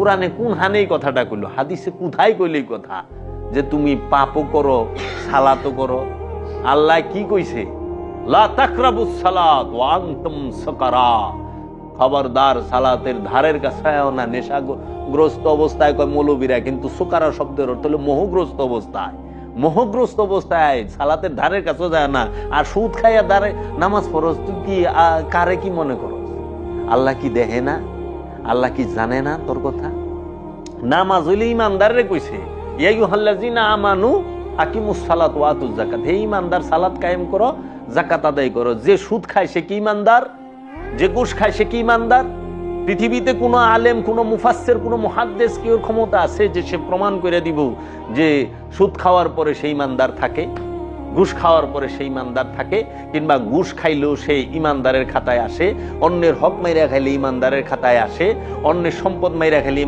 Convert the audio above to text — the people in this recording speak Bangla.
কোরআনে কোন হানে এই কথাটা কইলো? হাদিসে কোথায় কইল এই কথা যে তুমি পাপও করো সালাতও করো? আল্লাহ কি কইছে? লা তাকরাবুস সালাত ওয়া আনতুম সুকারা, খবরদার সালাতের ধারের কাছেও না নেশাগ্রস্ত অবস্থায়। কয় মৌলবীরা, কিন্তু সুকারা শব্দের অর্থ হলো মোহগ্রস্ত অবস্থায়। মোহগ্রস্ত অবস্থায় সালাতের ধারের কাছে যায় না। আর সুদ খাইয়া ধারে নামাজ পড়স, তুই কি কারে কি মনে করস? আল্লাহ কি দেখে না? আল্লাহ কি জানে না তোর কথা? নামাজ হইলে ইমানদারে কইছে, ইয়া আইয়ুহাল্লাযিনা আমানু আকিমুস সালাত ওয়া আতুজ যাকাত। হে ইমানদার, সালাত কায়েম করো, যাকাত আদায় করো। যে সুদ খায় সে কি ইমানদার? যে ঘুষ খায় সে কি ইমানদার? পৃথিবীতে কোনো আলেম, কোনো মুফাসসির, কোনো মুহাদ্দিস কি ওর ক্ষমতা আছে যে সে প্রমাণ করে দিব যে সুদ খাওয়ার পরে সেই ইমানদার থাকে, ঘুষ খাওয়ার পরে সেই ইমানদার থাকে? কিংবা ঘুষ খাইলেও সে ইমানদারের খাতায় আসে, অন্যের হক মাইরা খাইলে ইমানদারের খাতায় আসে, অন্যের সম্পদ মাইরা খাইলে